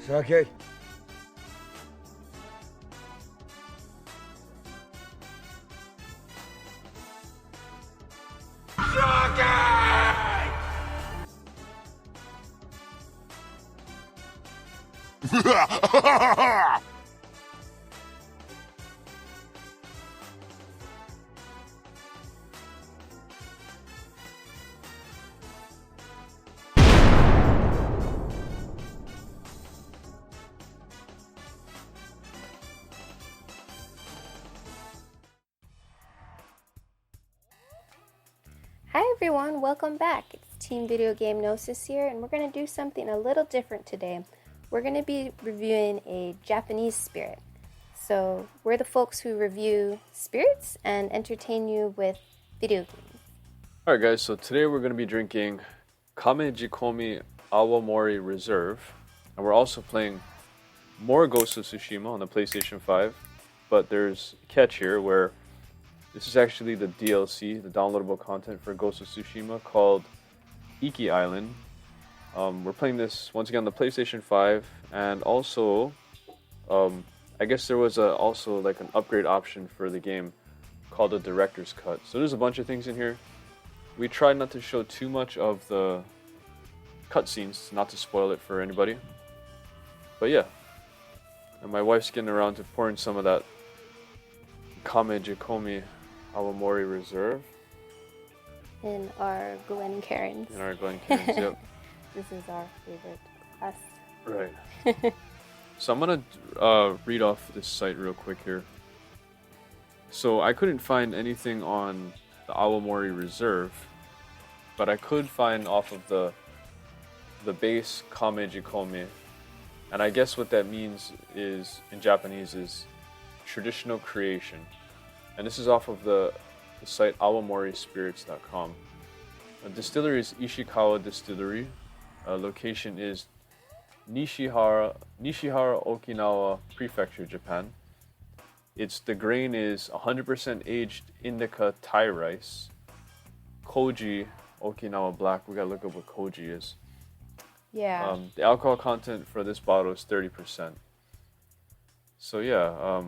Sake. Hi everyone, welcome back. It's Team Video Game Gnosis here, and we're going to do something a little different today. We're going to be reviewing a Japanese spirit. So we're the folks who review spirits and entertain you with video games. Alright guys, so today we're going to be drinking Kamejikomi Awamori Reserve, and we're also playing more Ghost of Tsushima on the PlayStation 5, but there's a catch here where this is actually the DLC, the downloadable content for Ghost of Tsushima called Iki Island. We're playing this once again on the PlayStation 5, and also, I guess there was also like an upgrade option for the game called the Director's Cut. So there's a bunch of things in here. We tried not to show too much of the cutscenes, not to spoil it for anybody. But yeah, and my wife's getting around to pouring some of that Kamejikomi Awamori Reserve. In our Glen Cairns. In our Glen Cairns, yep. This is our favorite class. Right. So I'm gonna read off this site real quick here. So I couldn't find anything on the Awamori Reserve, but I could find off of the base Kamejikomi, and I guess what that means is in Japanese is traditional creation. And this is off of the site awamorispirits.com. The distillery is Ishikawa Distillery. Location is Nishihara, Okinawa Prefecture, Japan. The grain is 100% aged indica Thai rice. Koji, Okinawa black. We gotta look up what koji is. Yeah. The alcohol content for this bottle is 30%. So yeah.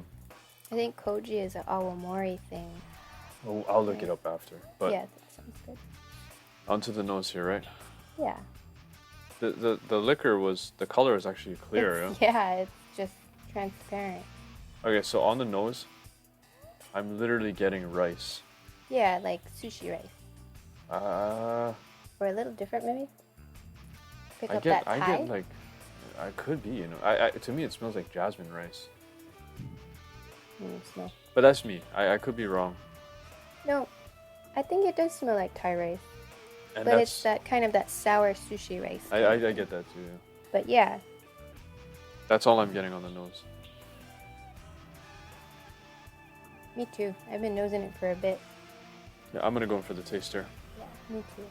I think koji is an Awamori thing. I'll look it up after. But yeah, that sounds good. onto the nose here, right? Yeah. The liquor the color is actually clear, yeah, it's just transparent. Okay, so on the nose, I'm literally getting rice. Yeah, like sushi rice. Or a little different maybe? Pick up that Thai? I get like, I could be, to me it smells like jasmine rice. Smell. But that's me. I could be wrong. No, I think it does smell like Thai rice. And but it's that kind of that sour sushi rice. I get that too, yeah. But yeah. That's all I'm getting on the nose. Me too. I've been nosing it for a bit. Yeah, I'm gonna go for the taster. Yeah, me too.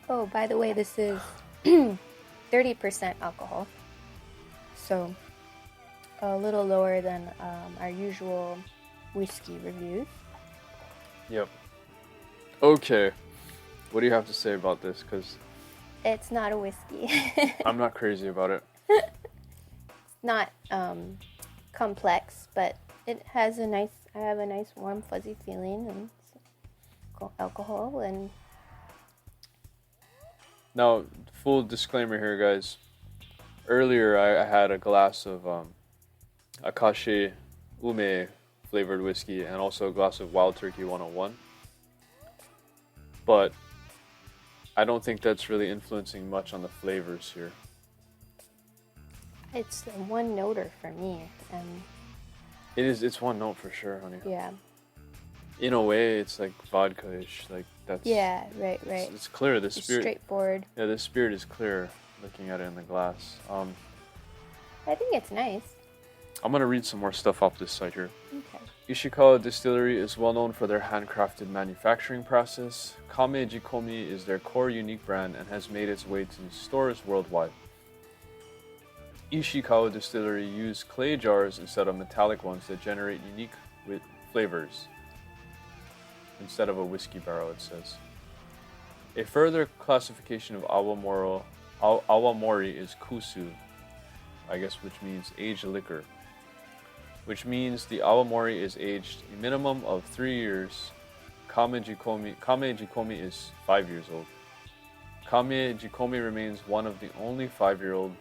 Oh, by the way, this is 30% alcohol. So a little lower than our usual whiskey reviews. Yep. Okay. What do you have to say about this? Because it's not a whiskey. I'm not crazy about it. It's not complex, but it has I have a nice warm fuzzy feeling and alcohol. And now, full disclaimer here, guys. Earlier I had a glass of Akashi Ume flavored whiskey and also a glass of Wild Turkey 101. But I don't think that's really influencing much on the flavors here. It's a one-noter for me, and it's one note for sure, honey. Yeah. In a way, it's like vodka-ish, like that's. Yeah, right. It's clear. The spirit. Straightforward. Yeah, the spirit is clear. Looking at it in the glass. I think it's nice. I'm gonna read some more stuff off this site here. Okay. Ishikawa Distillery is well known for their handcrafted manufacturing process. Kamejikomi is their core unique brand and has made its way to stores worldwide. Ishikawa Distillery use clay jars instead of metallic ones that generate unique flavors. Instead of a whiskey barrel, it says. A further classification of Awamori is Kusu, I guess, which means aged liquor, which means the Awamori is aged a minimum of 3 years. Kamejikomi is 5 years old. Kamejikomi remains one of the only 5-year-old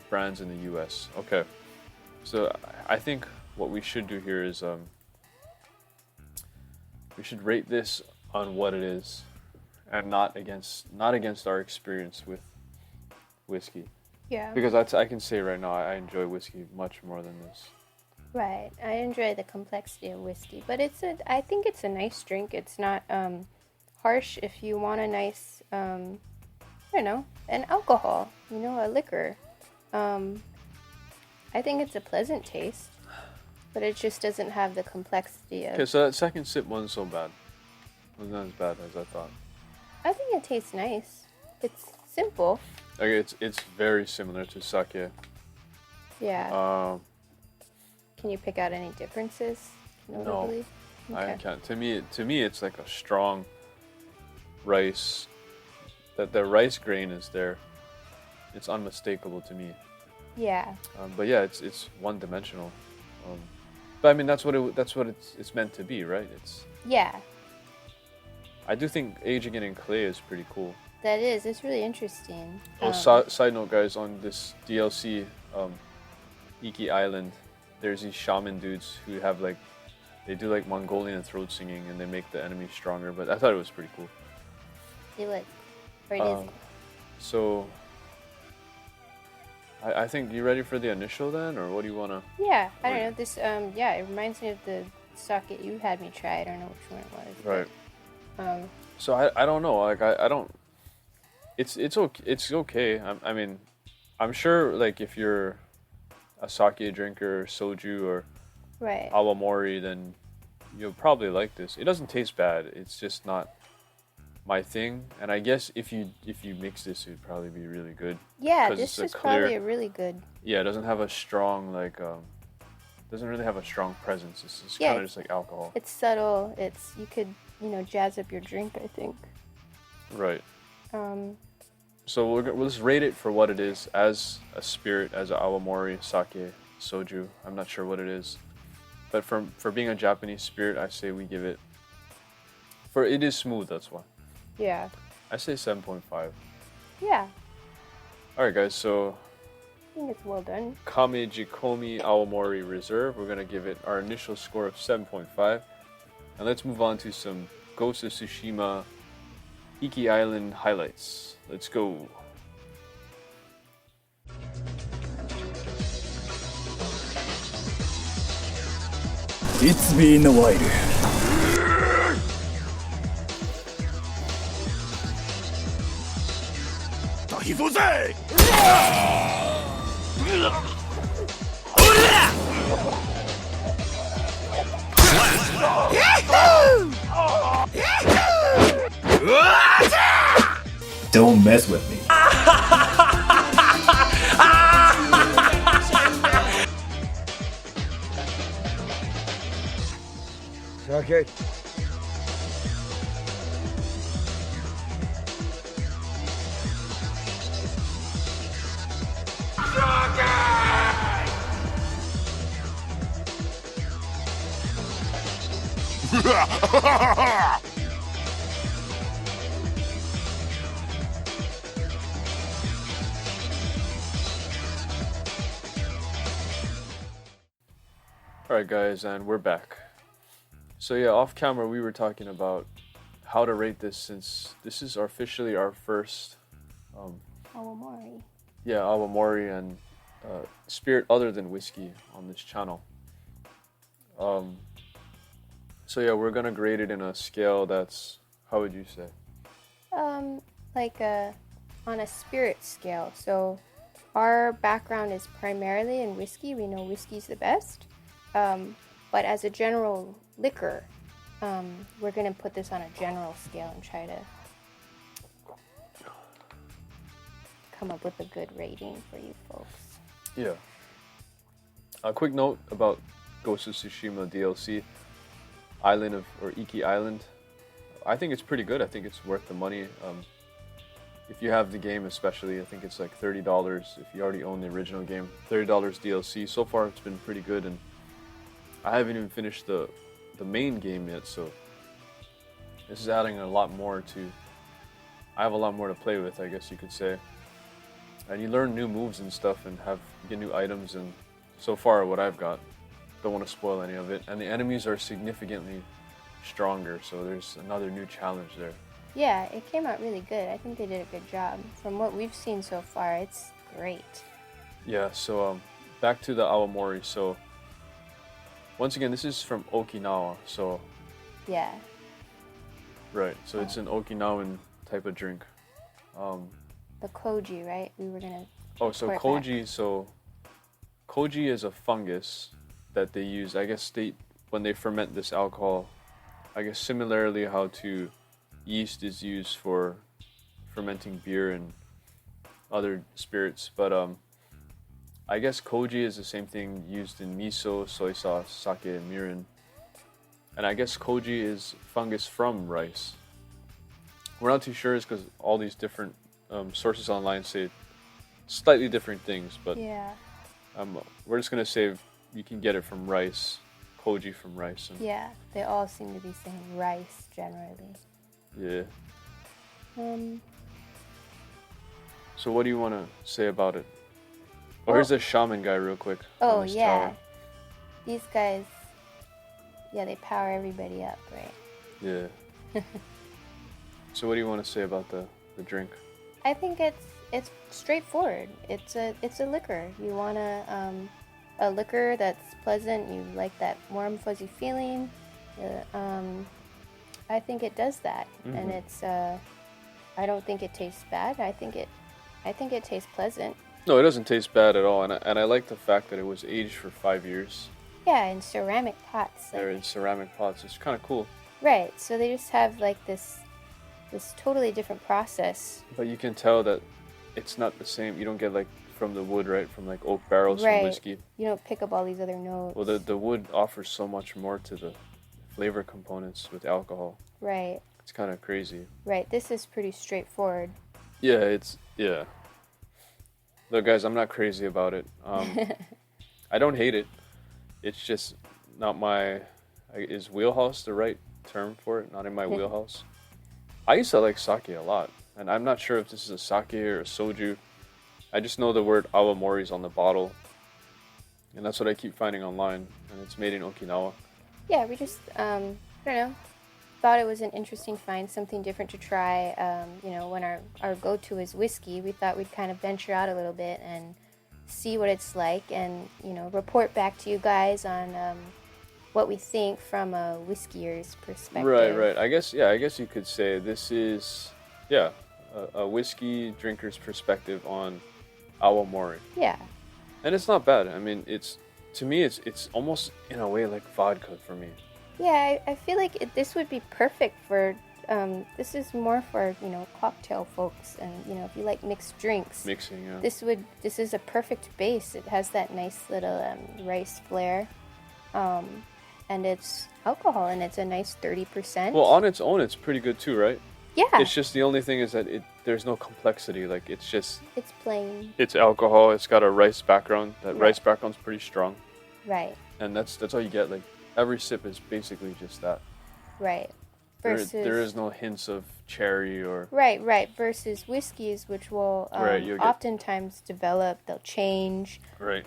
brands in the US. Okay, so I think what we should do here is we should rate this on what it is, and not against our experience with whiskey. Yeah. Because I can say right now I enjoy whiskey much more than this. Right. I enjoy the complexity of whiskey, but I think it's a nice drink. It's not harsh. If you want a nice I don't know, an alcohol, a liquor. I think it's a pleasant taste, but it just doesn't have the complexity of... Okay, so that second sip wasn't so bad. It wasn't as bad as I thought. I think it tastes nice. It's simple. Okay, it's very similar to sake. Yeah. Can you pick out any differences? Notably? No, okay. I can't. To me, it's like a strong rice. That the rice grain is there. It's unmistakable to me. Yeah. But yeah, it's one-dimensional. But I mean, that's what it's meant to be, right? Yeah. I do think aging it in clay is pretty cool. That is. It's really interesting. Side note, guys, on this DLC, Iki Island, there's these shaman dudes who have they do Mongolian throat singing, and they make the enemy stronger. But I thought it was pretty cool. It would. Or it is. So, I think, you ready for the initial then, or what do you want to... Yeah, I don't know. This, it reminds me of the sake you had me try. I don't know which one it was. Right. But, so I don't know. I don't... It's okay. It's okay. I mean, I'm sure, if you're a sake drinker, or soju, or right. awamori, then you'll probably like this. It doesn't taste bad. It's just not my thing. And I guess if you mix this, it'd probably be really good. Yeah, this is probably a really good... Yeah, it doesn't have a strong, doesn't really have a strong presence. It's just kind of just like alcohol. It's subtle. You could, jazz up your drink, I think. Right. So we'll just rate it for what it is, as a spirit, as a awamori, sake, soju. I'm not sure what it is. But for being a Japanese spirit, I say we give it... it is smooth, that's why. Yeah. I say 7.5. Yeah. Alright guys, so... I think it's well done. Kamejikomi Awamori Reserve, we're going to give it our initial score of 7.5. And let's move on to some Ghost of Tsushima Iki Island highlights. Let's go. It's been a while. Don't mess with me. Okay. Alright guys, and we're back. So yeah, off camera we were talking about how to rate this, since this is officially our first Awamori. Yeah, awamori and spirit other than whiskey on this channel. So yeah, we're gonna grade it in a scale that's, how would you say? On a spirit scale. So our background is primarily in whiskey. We know whiskey's the best. But as a general liquor, we're going to put this on a general scale and try to come up with a good rating for you folks. Yeah. A quick note about Ghost of Tsushima DLC, Iki Island. I think it's pretty good. I think it's worth the money. if you have the game, especially, I think it's like $30 if you already own the original game. $30 DLC. So far, it's been pretty good, and I haven't even finished the main game yet. So this is adding a lot more to. I have a lot more to play with, I guess you could say. And you learn new moves and stuff, and get new items. And so far, what I've got, don't want to spoil any of it. And the enemies are significantly stronger, so there's another new challenge there. Yeah, it came out really good. I think they did a good job. From what we've seen so far, it's great. Yeah, so back to the Awamori. So once again, this is from Okinawa. So Yeah. right, so it's an Okinawan type of drink. The koji, right? We were gonna. Oh, so report koji. back. So koji is a fungus that they use. I guess when they ferment this alcohol. I guess similarly how to yeast is used for fermenting beer and other spirits, but I guess koji is the same thing used in miso, soy sauce, sake, and mirin. And I guess koji is fungus from rice. We're not too sure, because all these different sources online say slightly different things, but Yeah. we're just gonna say you can get it from rice, koji from rice. And, Yeah. They all seem to be saying rice generally. yeah. Um. So what do you want to say about it? Oh, here's the shaman guy real quick. Oh on this yeah. tower. These guys. Yeah, they power everybody up, right? Yeah. So what do you want to say about the drink? I think it's straightforward. It's a liquor. You want a liquor that's pleasant. You like that warm, fuzzy feeling. I think it does that, and it's. I don't think it tastes bad. I think it tastes pleasant. No, it doesn't taste bad at all, and I like the fact that it was aged for 5 years. Yeah, in ceramic pots. They're in ceramic pots. It's kind of cool. Right. So they just have like this totally different process. But you can tell that it's not the same. You don't get like from the wood, right? From like oak barrels Right. from whiskey. You don't pick up all these other notes. Well, the wood offers so much more to the flavor components with alcohol. Right. It's kind of crazy. Right. This is pretty straightforward. Yeah. Look, guys, I'm not crazy about it. I don't hate it. It's just not my. Is wheelhouse the right term for it? Not in my wheelhouse. I used to like sake a lot, and I'm not sure if this is a sake or a soju. I just know the word awamori is on the bottle, and that's what I keep finding online, and it's made in Okinawa. Yeah, we just I don't know. Thought it was an interesting find, something different to try. When our go-to is whiskey, we thought we'd kind of venture out a little bit and see what it's like, and report back to you guys on what we think from a whiskeyer's perspective. Right. I guess you could say this is a whiskey drinker's perspective on awamori. Yeah. And it's not bad. I mean, to me it's almost in a way like vodka for me. Yeah, I feel like this would be perfect for. This is more for cocktail folks, and if you like mixed drinks. Mixing, yeah. This is a perfect base. It has that nice little rice flair, and it's alcohol, and it's a nice 30%. Well, on its own, it's pretty good too, right? Yeah. It's just the only thing is that there's no complexity. Like it's just. It's plain. It's alcohol. It's got a rice background. That Right. rice background's pretty strong. Right. And that's all you get. Like every sip is basically just that. Right. There is no hints of cherry or. Right. Versus whiskeys, which will Right, you'll get- oftentimes develop. They'll change. Right.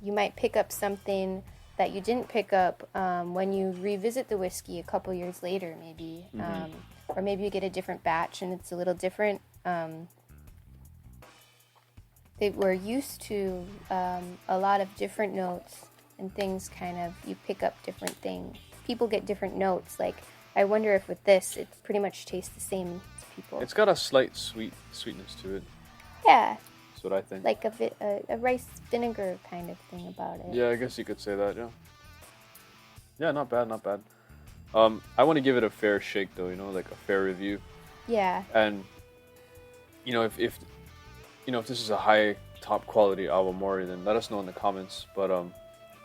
You might pick up something that you didn't pick up when you revisit the whiskey a couple years later, maybe. Or maybe you get a different batch and it's a little different. They were used to a lot of different notes and things you pick up different things. People get different notes. Like, I wonder if with this, it pretty much tastes the same as people. It's got a slight sweetness to it. Yeah, That's what I think. like a rice vinegar kind of thing about it. Yeah, I guess you could say that. Yeah. Yeah, not bad. I want to give it a fair shake, though. Like a fair review. Yeah. And if this is a high top quality awamori, then let us know in the comments. But I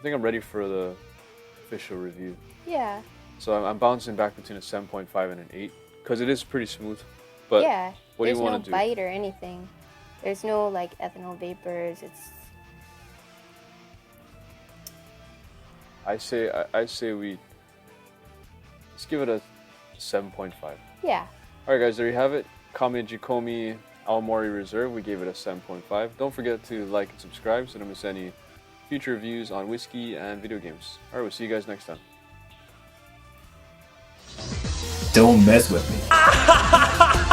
think I'm ready for the official review. Yeah. So I'm bouncing back between a 7.5 and an 8 because it is pretty smooth. But yeah, what do you there's want no to do? bite or anything. There's no like ethanol vapors. It's I say we let's give it a 7.5. yeah. All right, guys, there you have it. Kamejikomi Awamori Reserve. We gave it a 7.5. Don't forget to like and subscribe so you don't miss any future reviews on whiskey and video games. All right, we'll see you guys next time. Don't mess with me.